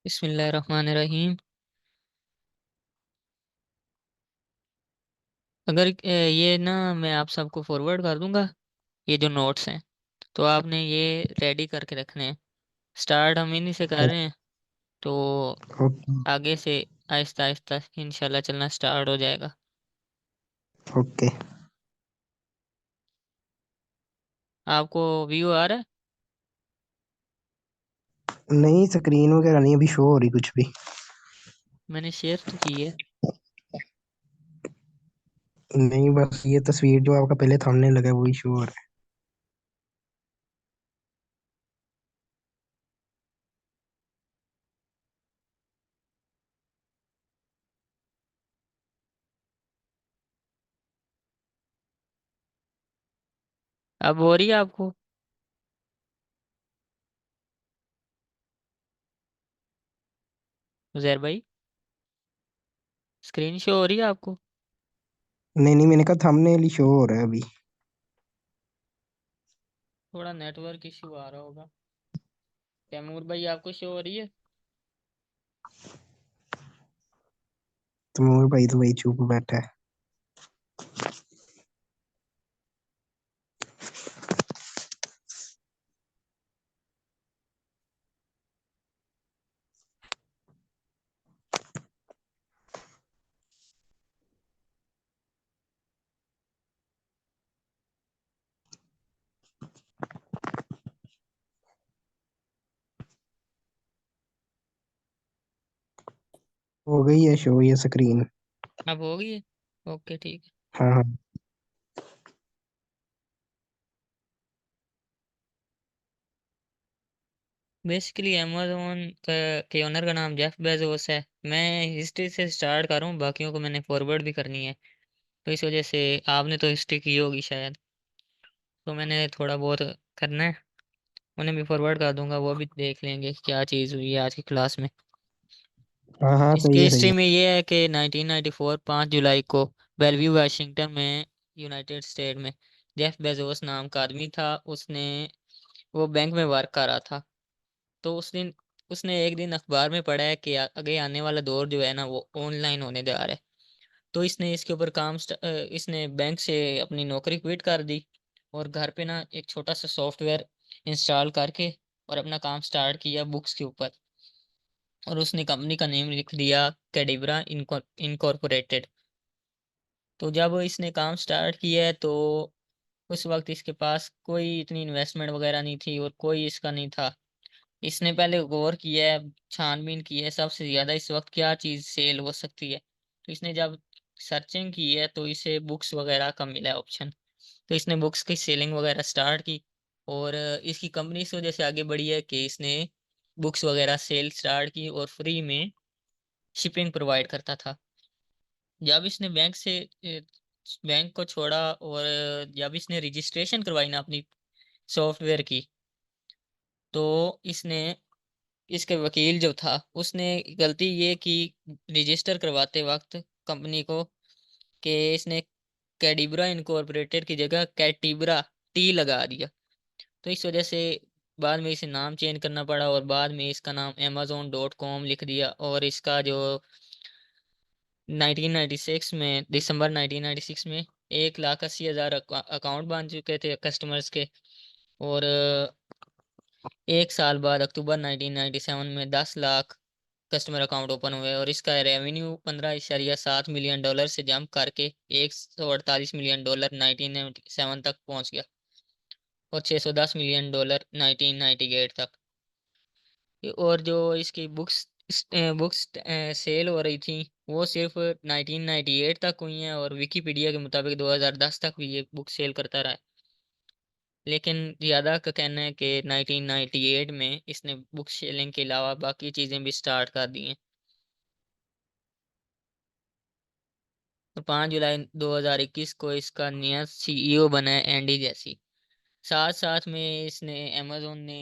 बिस्मिल्लाहिर्रहमानिर्रहीम। अगर ये ना मैं आप सबको फॉरवर्ड कर दूंगा, ये जो नोट्स हैं, तो आपने ये रेडी करके रखने हैं। स्टार्ट हम इन्हीं से कर रहे हैं, तो ओके। आगे से आहिस्ता आहिस्ता इंशाल्लाह चलना स्टार्ट हो जाएगा। ओके। आपको व्यू आ रहा है? नहीं, स्क्रीन वगैरह नहीं अभी शो हो रही कुछ भी। मैंने शेयर तो की है। नहीं, बस ये तस्वीर जो आपका पहले थंबनेल लगा है वही शो हो रहा अब हो रही है आपको उजैर भाई? स्क्रीन शो हो रही है आपको? है। नहीं नहीं, मैंने कहा थंबनेल ही शो हो रहा है अभी। थोड़ा नेटवर्क इशू आ रहा होगा। तैमूर भाई आपको शो हो रही है? तो मोर भाई तो वही चुप बैठा है। हो गई है शो ये स्क्रीन। अब हो गई है। ओके ठीक है। हाँ हाँ। बेसिकली अमेजोन के ओनर का नाम जेफ बेजोस है। मैं हिस्ट्री से स्टार्ट कर रहा हूँ, बाकियों को मैंने फॉरवर्ड भी करनी है। तो इस वजह से आपने तो हिस्ट्री की होगी शायद, तो मैंने थोड़ा बहुत करना है। उन्हें भी फॉरवर्ड कर दूंगा, वो भी देख लेंगे क्या चीज़ हुई है आज की क्लास में। हाँ हाँ, इसकी सही है सही हिस्ट्री है। में ये है कि 1994 5 जुलाई को बेलव्यू वाशिंगटन में, यूनाइटेड स्टेट में, जेफ बेजोस नाम का आदमी था। उसने वो बैंक में वर्क कर रहा था। तो उस दिन उसने एक दिन अखबार में पढ़ा है कि आगे आने वाला दौर जो है ना वो ऑनलाइन होने जा रहा है। तो इसने इसके ऊपर इसने बैंक से अपनी नौकरी क्विट कर दी और घर पे ना एक छोटा सा सॉफ्टवेयर इंस्टॉल करके और अपना काम स्टार्ट किया बुक्स के ऊपर। और उसने कंपनी का नेम लिख दिया कैडिबरा इनकॉर्पोरेटेड। तो जब इसने काम स्टार्ट किया है, तो उस वक्त इसके पास कोई इतनी इन्वेस्टमेंट वगैरह नहीं थी और कोई इसका नहीं था। इसने पहले गौर किया है, छानबीन की है सबसे ज्यादा इस वक्त क्या चीज सेल हो सकती है। तो इसने जब सर्चिंग की है तो इसे बुक्स वगैरह का मिला है ऑप्शन। तो इसने बुक्स की सेलिंग वगैरह स्टार्ट की। और इसकी कंपनी इस वजह से आगे बढ़ी है कि इसने बुक्स वगैरह सेल स्टार्ट की और फ्री में शिपिंग प्रोवाइड करता था। जब इसने बैंक को छोड़ा और जब इसने रजिस्ट्रेशन करवाई ना अपनी सॉफ्टवेयर की, तो इसने इसके वकील जो था उसने गलती ये की रजिस्टर करवाते वक्त कंपनी को, कि इसने कैडिबरा इनकॉर्पोरेटेड की जगह कैटिबरा टी लगा दिया। तो इस वजह से बाद में इसे नाम चेंज करना पड़ा और बाद में इसका नाम amazon.com लिख दिया। और इसका जो 1996 में, दिसंबर 1996 में 1,80,000 अकाउंट बन चुके थे कस्टमर्स के। और एक साल बाद अक्टूबर 1997 में 10 लाख कस्टमर अकाउंट ओपन हुए और इसका रेवेन्यू 15.7 मिलियन डॉलर से जंप करके 148 मिलियन डॉलर 1997 तक पहुंच गया और 610 मिलियन डॉलर 1998 तक। और जो इसकी बुक्स सेल हो रही थी वो सिर्फ 1998 तक हुई हैं और विकिपीडिया के मुताबिक 2010 तक भी ये बुक सेल करता रहा है। लेकिन ज़्यादा का कहना है कि 1998 में इसने बुक सेलिंग के अलावा बाकी चीज़ें भी स्टार्ट कर दी हैं। और 5 जुलाई 2021 को इसका नया सीईओ बना है एंडी जैसी। साथ साथ में इसने अमेजोन ने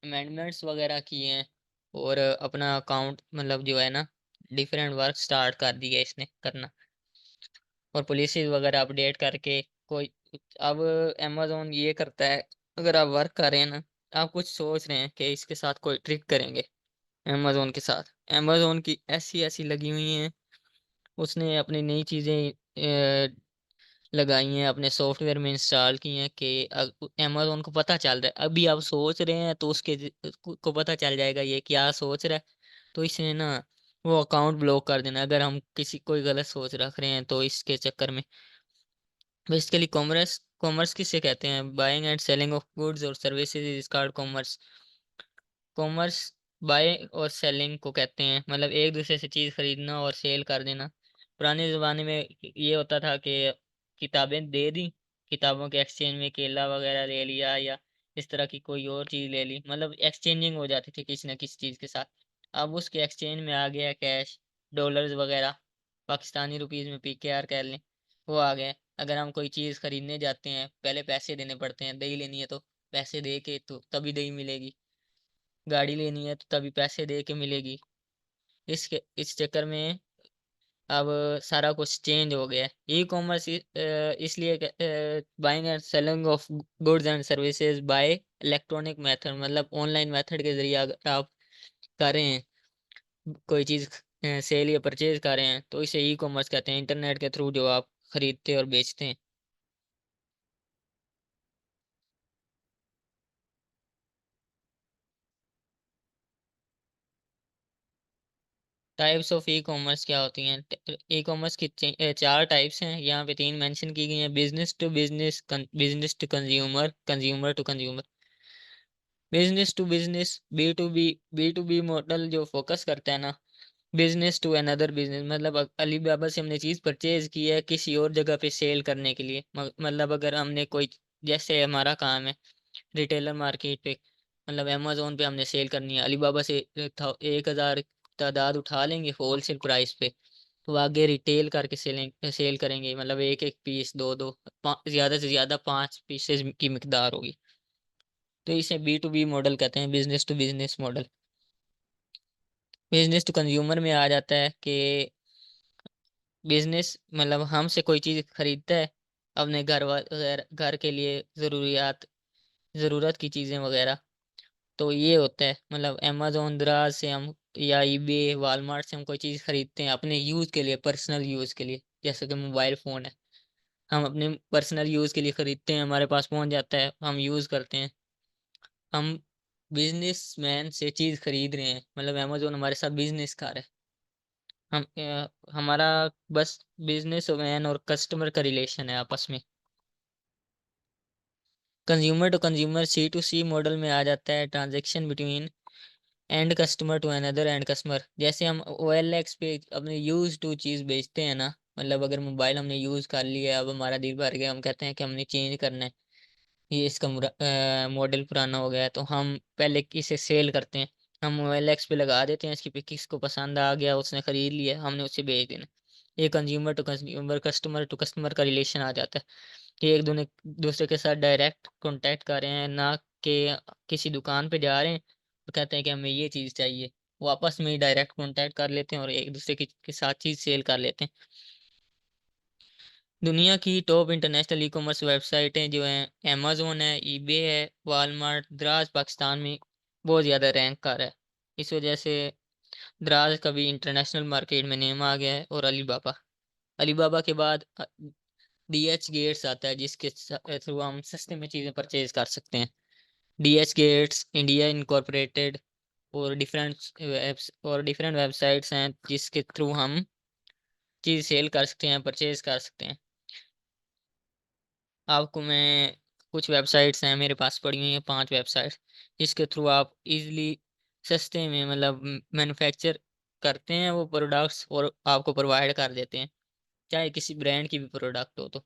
अमेंडमेंट्स वगैरह किए हैं और अपना अकाउंट मतलब जो है ना डिफरेंट वर्क स्टार्ट कर दिया इसने करना। और पॉलिसी वगैरह अपडेट करके कोई, अब अमेजोन ये करता है, अगर आप वर्क कर रहे हैं ना, आप कुछ सोच रहे हैं कि इसके साथ कोई ट्रिक करेंगे, अमेजोन के साथ। अमेजोन की ऐसी ऐसी लगी हुई हैं, उसने अपनी नई चीजें लगाई हैं, अपने सॉफ्टवेयर में इंस्टॉल की हैं कि अमेजोन को पता चल रहा है, अभी आप सोच रहे हैं तो उसके को पता चल जाएगा ये क्या सोच रहा है। तो इसने ना वो अकाउंट ब्लॉक कर देना अगर हम किसी कोई गलत सोच रख रहे हैं तो इसके चक्कर में। बेसिकली कॉमर्स, कॉमर्स किसे कहते हैं? Buying and selling of goods और services is called commerce. Commerce buy और सेलिंग को कहते हैं, मतलब एक दूसरे से चीज खरीदना और सेल कर देना। पुराने जमाने में ये होता था कि किताबें दे दी, किताबों के एक्सचेंज में केला वगैरह ले लिया या इस तरह की कोई और चीज ले ली, मतलब एक्सचेंजिंग हो जाती थी किसी न किसी चीज के साथ। अब उसके एक्सचेंज में आ गया कैश, डॉलर्स वगैरह, पाकिस्तानी रुपीज में पीकेआर कह लें, वो आ गए। अगर हम कोई चीज खरीदने जाते हैं पहले पैसे देने पड़ते हैं, दही लेनी है तो पैसे दे के तो तभी दही मिलेगी, गाड़ी लेनी है तो तभी पैसे दे के मिलेगी। इस चक्कर में अब सारा कुछ चेंज हो गया है। ई कॉमर्स इसलिए buying and selling of goods and services by electronic method, मतलब ऑनलाइन मेथड के जरिए अगर आप कर रहे हैं कोई चीज़, सेल या परचेज कर रहे हैं तो इसे ई कॉमर्स कहते हैं, इंटरनेट के थ्रू जो आप खरीदते और बेचते हैं। टाइप्स ऑफ ई कॉमर्स क्या होती हैं? ई कॉमर्स की चार टाइप्स हैं, यहाँ पे तीन मेंशन की गई हैं। Business to business, business to consumer, consumer to consumer. Business to business, B to B model जो फोकस करता है ना, बिजनेस टू अनदर बिजनेस, मतलब अलीबाबा से हमने चीज़ परचेज की है किसी और जगह पे सेल करने के लिए, मतलब अगर हमने कोई, जैसे हमारा काम है रिटेलर मार्केट पे, मतलब अमेजोन पे हमने सेल करनी है, अलीबाबा से 1,000 तादाद उठा लेंगे होलसेल प्राइस पे, तो आगे रिटेल करके सेल करेंगे, मतलब एक एक पीस, दो दो, ज़्यादा से ज़्यादा 5 पीसेज की मिकदार होगी। तो इसे बी टू बी मॉडल कहते हैं, business to business model. Business to consumer में आ जाता है कि बिजनेस मतलब हमसे कोई चीज़ खरीदता है अपने घर के लिए, ज़रूरियात, ज़रूरत की चीज़ें वगैरह। तो ये होता है, मतलब अमेजोन दराज से हम या ईबे वालमार्ट से हम कोई चीज़ खरीदते हैं अपने यूज़ के लिए, पर्सनल यूज़ के लिए, जैसे कि मोबाइल फ़ोन है, हम अपने पर्सनल यूज़ के लिए खरीदते हैं, हमारे पास पहुंच जाता है, हम यूज़ करते हैं। हम बिजनेसमैन से चीज़ खरीद रहे हैं, मतलब अमेजोन हमारे साथ बिजनेस कर रहा है। हमारा बस बिजनेसमैन और कस्टमर का रिलेशन है आपस में। Consumer to consumer, C to C model में आ जाता है, transaction between end customer to another end customer. जैसे हम OLX पे अपने यूज टू चीज़ बेचते हैं ना, मतलब अगर मोबाइल हमने यूज़ कर लिया है, अब हमारा दिल भर गया, हम कहते हैं कि हमने चेंज करना है, ये इसका मॉडल पुराना हो गया है, तो हम पहले इसे सेल करते हैं, हम OLX पे लगा देते हैं, इसकी पे किसको पसंद आ गया उसने ख़रीद लिया, हमने उसे बेच देना। ये consumer to consumer, customer to customer का रिलेशन आ जाता है कि एक दूसरे दूसरे के साथ डायरेक्ट कांटेक्ट कर रहे हैं, ना कि किसी दुकान पे जा रहे हैं और कहते हैं कि हमें ये चीज़ चाहिए, वो आपस में ही डायरेक्ट कांटेक्ट कर लेते हैं और एक दूसरे के साथ चीज़ सेल कर लेते हैं। दुनिया की टॉप इंटरनेशनल ई कॉमर्स वेबसाइटें जो हैं, अमेजोन है, ईबे है, वालमार्ट, दराज पाकिस्तान में बहुत ज़्यादा रैंक कर रहा है। इस वजह से दराज का भी इंटरनेशनल मार्केट में नेम आ गया है। और अलीबाबा, अलीबाबा के बाद DH गेट्स आता है, जिसके थ्रू हम सस्ते में चीज़ें परचेज कर सकते हैं। DH गेट्स इंडिया इनकॉर्पोरेटेड और डिफरेंट वेबसाइट्स हैं जिसके थ्रू हम चीज़ सेल कर सकते हैं, परचेज कर सकते हैं। आपको मैं कुछ वेबसाइट्स हैं मेरे पास पड़ी हुई हैं, 5 वेबसाइट्स, जिसके थ्रू आप इजीली सस्ते में, मतलब मैन्युफैक्चर करते हैं वो प्रोडक्ट्स और आपको प्रोवाइड कर देते हैं, चाहे किसी ब्रांड की भी प्रोडक्ट हो तो।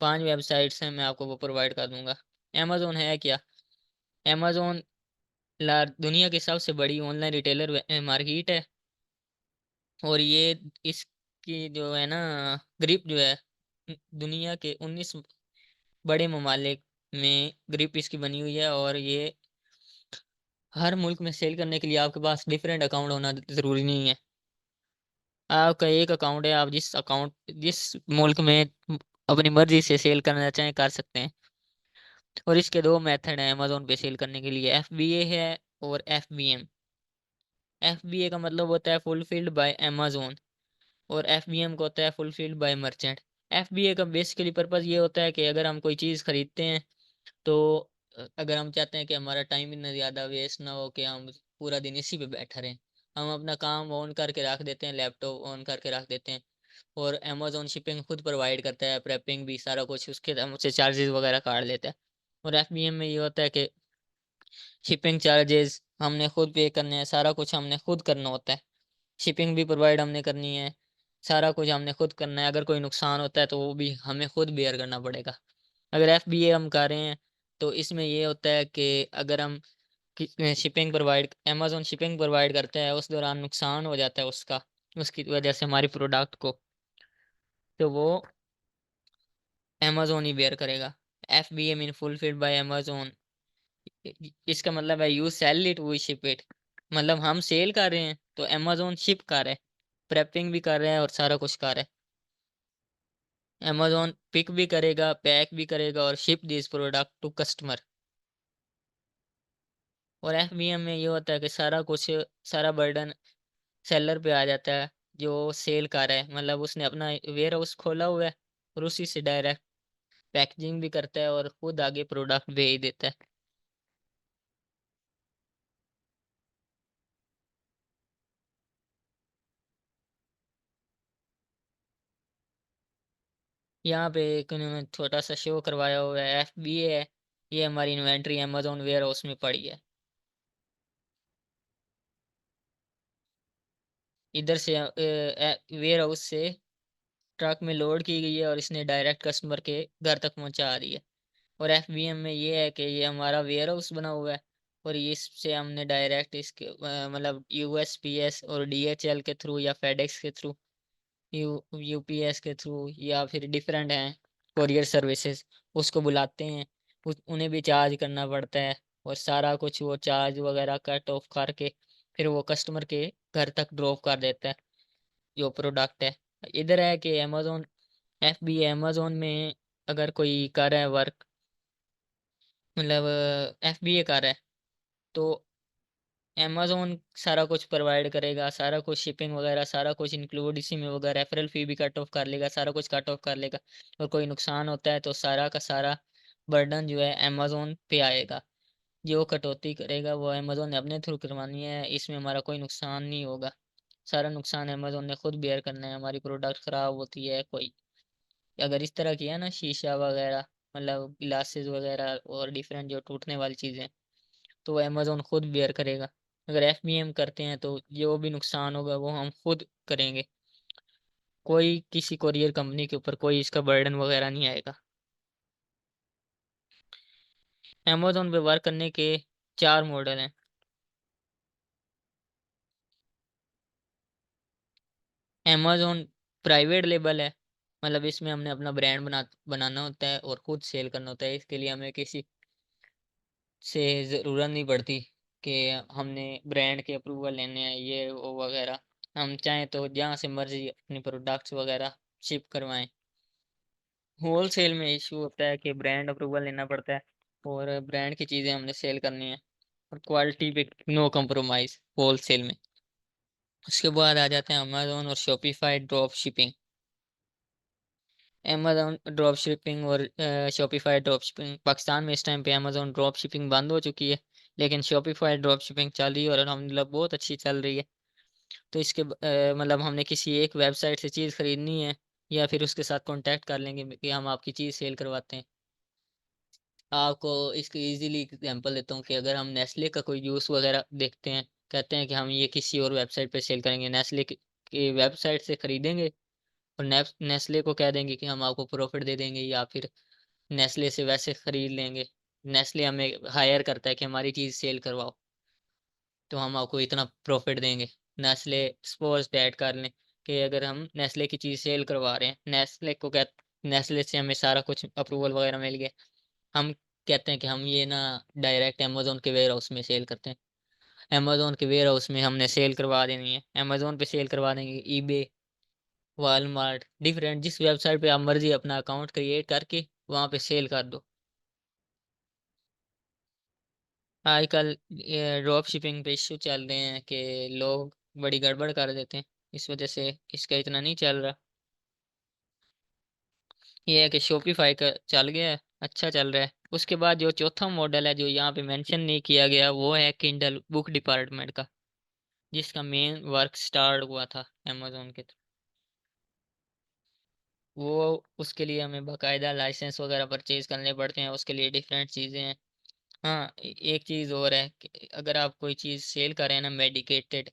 5 वेबसाइट्स हैं, मैं आपको वो प्रोवाइड कर दूंगा। अमेजोन है क्या? अमेजोन दुनिया की सबसे बड़ी ऑनलाइन रिटेलर मार्केट है, और ये इसकी जो है ना ग्रिप जो है, दुनिया के 19 बड़े ममालिक में ग्रिप इसकी बनी हुई है। और ये हर मुल्क में सेल करने के लिए आपके पास डिफरेंट अकाउंट होना ज़रूरी नहीं है। आपका एक अकाउंट है, आप जिस मुल्क में अपनी मर्जी से सेल करना चाहें कर सकते हैं। और इसके दो मेथड हैं अमेजोन पे सेल करने के लिए, FBA है और FBM। FBA का मतलब होता है फुलफिल्ड बाय अमेज़न, और FBM का होता है फुलफिल्ड बाय मर्चेंट। FBA का बेसिकली पर्पज़ ये होता है कि अगर हम कोई चीज़ खरीदते हैं, तो अगर हम चाहते हैं कि हमारा टाइम इतना ज़्यादा वेस्ट ना हो कि हम पूरा दिन इसी पे बैठे रहें, हम अपना काम ऑन करके रख देते हैं, लैपटॉप ऑन करके रख देते हैं, और अमेज़न शिपिंग खुद प्रोवाइड करता है, प्रेपिंग भी सारा कुछ, उसके हमसे चार्जेस वगैरह काट लेता है। और FBM में ये होता है कि शिपिंग चार्जेस हमने खुद पे करने हैं, सारा कुछ हमने खुद करना होता है। शिपिंग भी प्रोवाइड हमने करनी है, सारा कुछ हमने खुद करना है। अगर कोई नुकसान होता है तो वो भी हमें खुद बेयर करना पड़ेगा। अगर FBA हम कर रहे हैं तो इसमें ये होता है कि अगर हम shipping provide Amazon shipping provide करता है, उस दौरान नुकसान हो जाता है उसका, उसकी वजह से हमारी प्रोडक्ट को, तो वो अमेज़न ही बेयर करेगा। FBA mean fulfilled by Amazon. इसका मतलब है you sell it we ship it, मतलब हम सेल कर रहे हैं तो अमेज़न शिप कर रहा है, प्रेपिंग भी कर रहा है और सारा कुछ कर रहा है। अमेज़न पिक भी करेगा, पैक भी करेगा और ship this product to customer. और FBM में ये होता है कि सारा कुछ, सारा बर्डन सेलर पे आ जाता है, जो सेल कर रहा है, मतलब उसने अपना वेयर हाउस खोला हुआ है और उसी से डायरेक्ट पैकेजिंग भी करता है और खुद आगे प्रोडक्ट भेज देता है। यहाँ पे एक उन्होंने छोटा सा शो करवाया हुआ है, FBA है, ये हमारी इन्वेंट्री अमेज़न वेयर हाउस में पड़ी है। इधर से वेयर हाउस से ट्रक में लोड की गई है और इसने डायरेक्ट कस्टमर के घर तक पहुंचा दी है। और FBM में ये है कि ये हमारा वेयर हाउस बना हुआ है, और ये इससे हमने डायरेक्ट इसके मतलब USPS और DHL के थ्रू या FedEx के थ्रू, UPS के थ्रू, या फिर डिफरेंट हैं कोरियर सर्विसेज, उसको बुलाते हैं, उन्हें भी चार्ज करना पड़ता है, और सारा कुछ वो चार्ज वगैरह कट ऑफ करके फिर वो कस्टमर के घर तक ड्रॉप कर देता है जो प्रोडक्ट है। इधर है कि अमेज़न FBA अमेज़न में अगर कोई कर रहा है वर्क, मतलब FBA कर रहा है, तो अमेज़न सारा कुछ प्रोवाइड करेगा, सारा कुछ शिपिंग वगैरह सारा कुछ इंक्लूड इसी में होगा, रेफरल फी भी कट ऑफ कर लेगा, सारा कुछ कट ऑफ कर लेगा। और कोई नुकसान होता है तो सारा का सारा बर्डन जो है अमेज़न पे आएगा, जो कटौती करेगा वो अमेज़न ने अपने थ्रू करवानी है, इसमें हमारा कोई नुकसान नहीं होगा। सारा नुकसान अमेज़न ने खुद बेयर करना है, हमारी प्रोडक्ट खराब होती है कोई, अगर इस तरह की है ना, शीशा वगैरह, मतलब ग्लासेस वगैरह और डिफरेंट जो टूटने वाली चीज़ें, तो वो अमेज़न खुद बेयर करेगा। अगर FBM करते हैं तो जो भी नुकसान होगा वो हम खुद करेंगे, कोई किसी कोरियर कंपनी के ऊपर कोई इसका बर्डन वगैरह नहीं आएगा। अमेज़न पे वर्क करने के 4 मॉडल हैं। अमेज़न प्राइवेट लेबल है, मतलब इसमें हमने अपना ब्रांड बनाना होता है और खुद सेल करना होता है। इसके लिए हमें किसी से ज़रूरत नहीं पड़ती कि हमने ब्रांड के अप्रूवल लेने हैं ये वो वगैरह। हम चाहें तो जहाँ से मर्ज़ी अपनी प्रोडक्ट्स वगैरह शिप करवाएँ। होलसेल में इशू होता है कि ब्रांड अप्रूवल लेना पड़ता है, और ब्रांड की चीज़ें हमने सेल करनी है, और क्वालिटी पे नो कॉम्प्रोमाइज़ होलसेल में। उसके बाद आ जाते हैं अमेज़न और Shopify drop shipping. Amazon drop shipping और शॉपिफ़ाई ड्रॉप शिपिंग, पाकिस्तान में इस टाइम पे अमेज़न ड्रॉप शिपिंग बंद हो चुकी है, लेकिन शॉपिफ़ाई ड्रॉप शिपिंग चल रही है और अल्हम्दुलिल्लाह बहुत अच्छी चल रही है। तो इसके मतलब हमने किसी एक वेबसाइट से चीज़ खरीदनी है, या फिर उसके साथ कॉन्टैक्ट कर लेंगे कि हम आपकी चीज़ सेल करवाते हैं। आपको इसकी ईज़िली एग्ज़ाम्पल देता हूँ कि अगर हम नेस्ले का कोई जूस वग़ैरह देखते हैं, कहते हैं कि हम ये किसी और वेबसाइट पे सेल करेंगे, नेस्ले की वेबसाइट से खरीदेंगे और नेस्ले को कह देंगे कि हम आपको प्रॉफ़िट दे देंगे, या फिर नेस्ले से वैसे खरीद लेंगे। नेस्ले हमें हायर करता है कि हमारी चीज़ सेल करवाओ, तो हम आपको इतना प्रॉफ़िट देंगे। नेस्ले सपोज़ दैट कर लें कि अगर हम नेस्ले की चीज़ सेल करवा रहे हैं, नेस्ले से हमें सारा कुछ अप्रूवल वग़ैरह मिल गया। हम कहते हैं कि हम ये ना डायरेक्ट अमेज़न के वेयर हाउस में सेल करते हैं। अमेज़न के वेयर हाउस में हमने सेल करवा देनी है। अमेज़न पे सेल करवा देंगे, ईबे, वॉलमार्ट, डिफरेंट जिस वेबसाइट पे आप मर्ज़ी अपना अकाउंट क्रिएट करके वहाँ पे सेल कर दो। आजकल ड्रॉप शिपिंग पे इश्यू चल रहे हैं कि लोग बड़ी गड़बड़ कर देते हैं, इस वजह से इसका इतना नहीं चल रहा। ये है कि शॉपिफाई का चल गया है, अच्छा चल रहा है। उसके बाद जो चौथा मॉडल है जो यहाँ पे मेंशन नहीं किया गया, वो है किंडल बुक डिपार्टमेंट का, जिसका मेन वर्क स्टार्ट हुआ था अमेजोन के थ्रू। वो उसके लिए हमें बाकायदा लाइसेंस वगैरह परचेज करने पड़ते हैं, उसके लिए डिफरेंट चीज़ें हैं। हाँ, एक चीज़ और है कि अगर आप कोई चीज़ सेल कर रहे हैं ना, मेडिकेटेड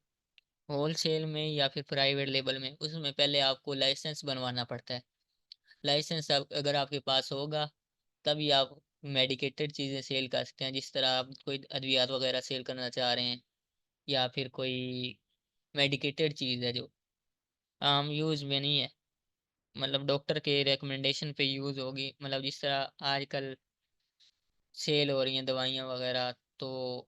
होलसेल में या फिर प्राइवेट लेबल में, उसमें पहले आपको लाइसेंस बनवाना पड़ता है। लाइसेंस अगर आपके पास होगा, तभी आप मेडिकेटेड चीज़ें सेल कर सकते हैं। जिस तरह आप कोई अद्वियात वगैरह सेल करना चाह रहे हैं, या फिर कोई मेडिकेटेड चीज़ है जो आम यूज़ में नहीं है, मतलब डॉक्टर के रिकमेंडेशन पे यूज़ होगी, मतलब जिस तरह आजकल सेल हो रही हैं दवाइयाँ वगैरह। तो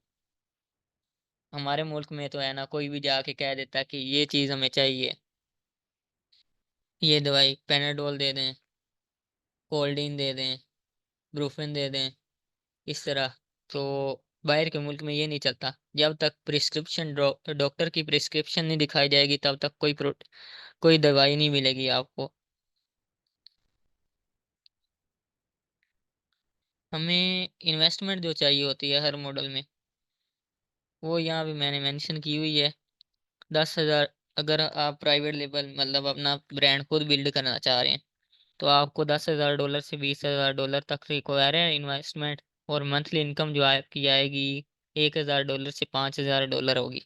हमारे मुल्क में तो है ना, कोई भी जाके कह देता है कि ये चीज़ हमें चाहिए, ये दवाई पेनाडोल दे दें, कोल्डीन दे दें, ब्रूफिन दे दें, इस तरह। तो बाहर के मुल्क में ये नहीं चलता। जब तक प्रिस्क्रिप्शन डॉक्टर की प्रिस्क्रिप्शन नहीं दिखाई जाएगी, तब तक कोई दवाई नहीं मिलेगी आपको। हमें इन्वेस्टमेंट जो चाहिए होती है हर मॉडल में, वो यहाँ पे मैंने मेंशन की हुई है। 10,000। अगर आप प्राइवेट लेवल मतलब अपना ब्रांड खुद बिल्ड करना चाह रहे हैं, तो आपको $10,000 से $20,000 तक रिक्वायर है इन्वेस्टमेंट। और मंथली इनकम जो आपकी आएगी, $1,000 से $5,000 होगी।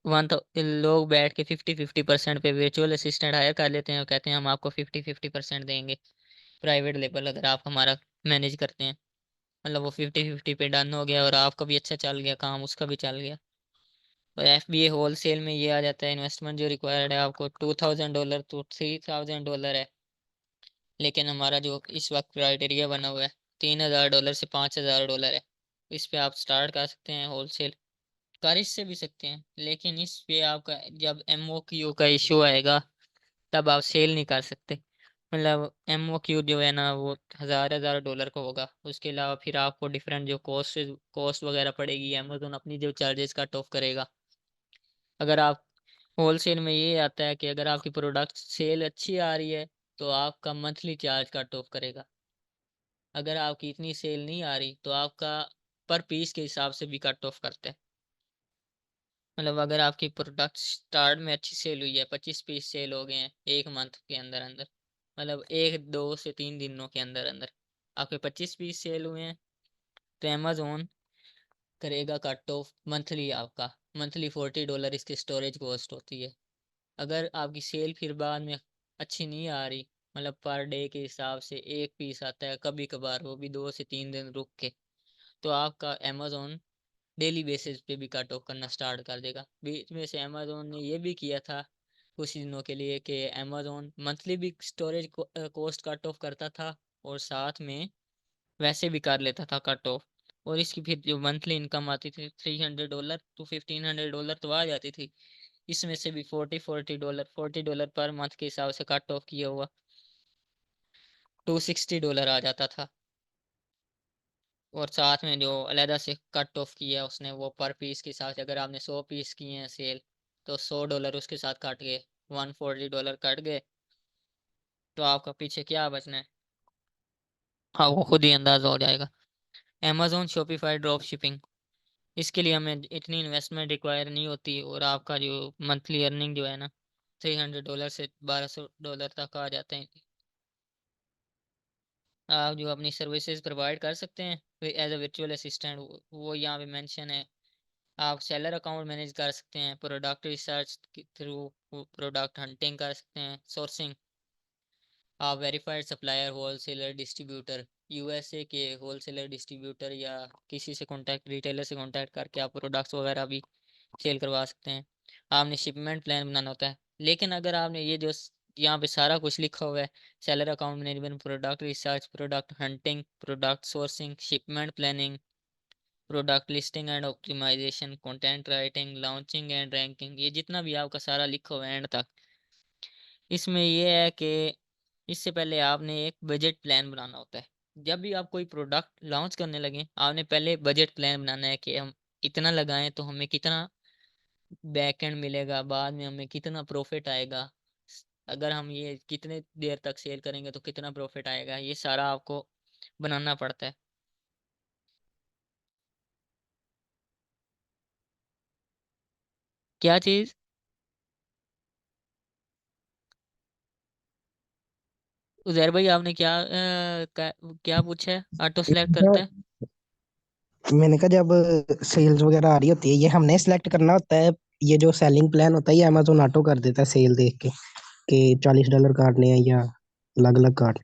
वन तो लोग बैठ के 50-50% पे वर्चुअल असिस्टेंट हायर कर लेते हैं और कहते हैं हम आपको 50-50% देंगे प्राइवेट लेवल, अगर आप हमारा मैनेज करते हैं। मतलब वो 50-50 पे डन हो गया और आपका भी अच्छा चल गया काम, उसका भी चल गया। और FBA होल सेल में ये आ जाता है, इन्वेस्टमेंट जो रिक्वायर्ड है आपको $2,000 to $3,000 है। लेकिन हमारा जो इस वक्त क्राइटेरिया बना हुआ है, $3,000 से $5,000 है। इस पे आप स्टार्ट कर सकते हैं होल सेल, कर इससे भी सकते हैं, लेकिन इस पे आपका जब MOQ का इशू आएगा, तब आप सेल नहीं कर सकते। मतलब MOQ जो है ना, वो $1,000 का होगा। उसके अलावा फिर आपको डिफरेंट जो कॉस्ट वगैरह पड़ेगी, अमेजोन अपनी जो चार्जेस कट ऑफ करेगा। अगर आप होलसेल में ये आता है कि अगर आपकी प्रोडक्ट सेल अच्छी आ रही है, तो आपका मंथली चार्ज कट ऑफ करेगा। अगर आपकी इतनी सेल नहीं आ रही, तो आपका पर पीस के हिसाब से भी कट ऑफ करते हैं। मतलब अगर आपकी प्रोडक्ट स्टार्ट में अच्छी सेल हुई है, 25 पीस सेल हो गए हैं एक मंथ के अंदर अंदर, मतलब 1 2 से 3 दिनों के अंदर अंदर आपके 25 पीस सेल हुए हैं, तो अमेजोन करेगा कट ऑफ मंथली। आपका मंथली $40 इसकी स्टोरेज कॉस्ट होती है। अगर आपकी सेल फिर बाद में अच्छी नहीं आ रही, मतलब पर डे के हिसाब से एक पीस आता है कभी कभार, वो भी 2 से 3 दिन रुक के, तो आपका अमेजोन डेली बेसिस पे भी कट ऑफ करना स्टार्ट कर देगा। बीच में से अमेजोन ने ये भी किया था कुछ दिनों के लिए कि अमेजोन मंथली भी स्टोरेज कॉस्ट कट ऑफ करता था, और साथ में वैसे भी कर लेता था कट ऑफ। और इसकी फिर जो मंथली इनकम आती थी, $300 to $1,500 तो आ जाती थी। इसमें से भी $40 पर मंथ के हिसाब से कट ऑफ किया हुआ $260 आ जाता था। और साथ में जो अलहदा से कट ऑफ किया उसने, वो पर पीस के हिसाब से, अगर आपने 100 पीस किए हैं सेल, तो $100 उसके साथ काट गए, $140 कट गए। तो आपका पीछे क्या बचना है, हाँ वो खुद ही अंदाजा हो जाएगा। अमेजोन शॉपिफाई ड्रॉप शिपिंग, इसके लिए हमें इतनी इन्वेस्टमेंट रिक्वायर नहीं होती, और आपका जो मंथली अर्निंग जो है ना, $300 से $1,200 तक आ जाते हैं। आप जो अपनी सर्विसेज प्रोवाइड कर सकते हैं एज अ वर्चुअल असिस्टेंट, वो यहाँ पे मेंशन है। आप सेलर अकाउंट मैनेज कर सकते हैं, प्रोडक्ट रिसर्च के थ्रू प्रोडक्ट हंटिंग कर सकते हैं, सोर्सिंग। आप verified supplier, wholesaler, distributor, USA के होलसेलर डिस्ट्रीब्यूटर या किसी से कांटेक्ट रिटेलर से कांटेक्ट करके आप प्रोडक्ट्स वगैरह भी सेल करवा सकते हैं। आपने शिपमेंट प्लान बनाना होता है। लेकिन अगर आपने ये जो यहाँ पे सारा कुछ लिखा हुआ है, seller account management, product research, product hunting, product sourcing, shipment planning, product listing and optimization, content writing, launching and ranking, ये जितना भी आपका सारा लिखा हुआ है एंड तक, इसमें ये है कि इससे पहले आपने एक बजट प्लान बनाना होता है। जब भी आप कोई प्रोडक्ट लॉन्च करने लगे, आपने पहले बजट प्लान बनाना है कि हम इतना लगाएं तो हमें कितना बैक एंड मिलेगा, बाद में हमें कितना प्रॉफिट आएगा, अगर हम ये कितने देर तक सेल करेंगे तो कितना प्रॉफिट आएगा, ये सारा आपको बनाना पड़ता है। क्या चीज? उजैर भाई आपने क्या पूछा है, ऑटो सेलेक्ट करता है? मैंने कहा जब सेल्स वगैरह आ रही होती है ये हमने सिलेक्ट करना होता है। ये जो सेलिंग प्लान होता है ये अमेजोन ऑटो कर देता है सेल देख के कि $40 काटने हैं या अलग अलग काट।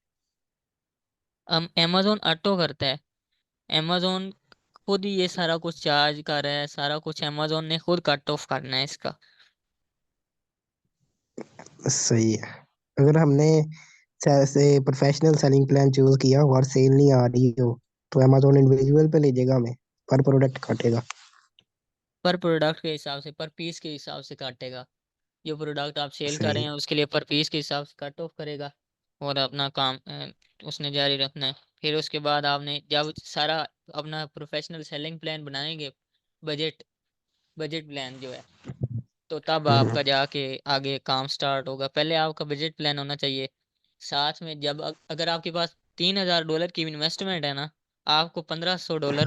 हम amazon ऑटो करता है? amazon खुद ही ये सारा कुछ चार्ज कर रहा है, सारा कुछ amazon ने खुद कट ऑफ करना है इसका। सही है। अगर हमने से प्रोफेशनल सेलिंग प्लान चूज किया हो और सेल नहीं आ रही हो तो अमेजोन इंडिविजुअल पे ले जाएगा हमें, पर प्रोडक्ट काटेगा। पर प्रोडक्ट के हिसाब से, पर पीस के हिसाब से काटेगा। जो प्रोडक्ट आप सेल कर रहे सही। हैं उसके लिए पर पीस के हिसाब से कट ऑफ करेगा, और अपना काम उसने जारी रखना है। फिर उसके बाद आपने जब सारा अपना प्रोफेशनल सेलिंग प्लान बनाएंगे, बजट बजट प्लान जो है, तो तब हम्म। आपका जाके आगे काम स्टार्ट होगा। पहले आपका बजट प्लान होना चाहिए। साथ में जब अगर आपके पास $3,000 की इन्वेस्टमेंट है ना, आपको $1,500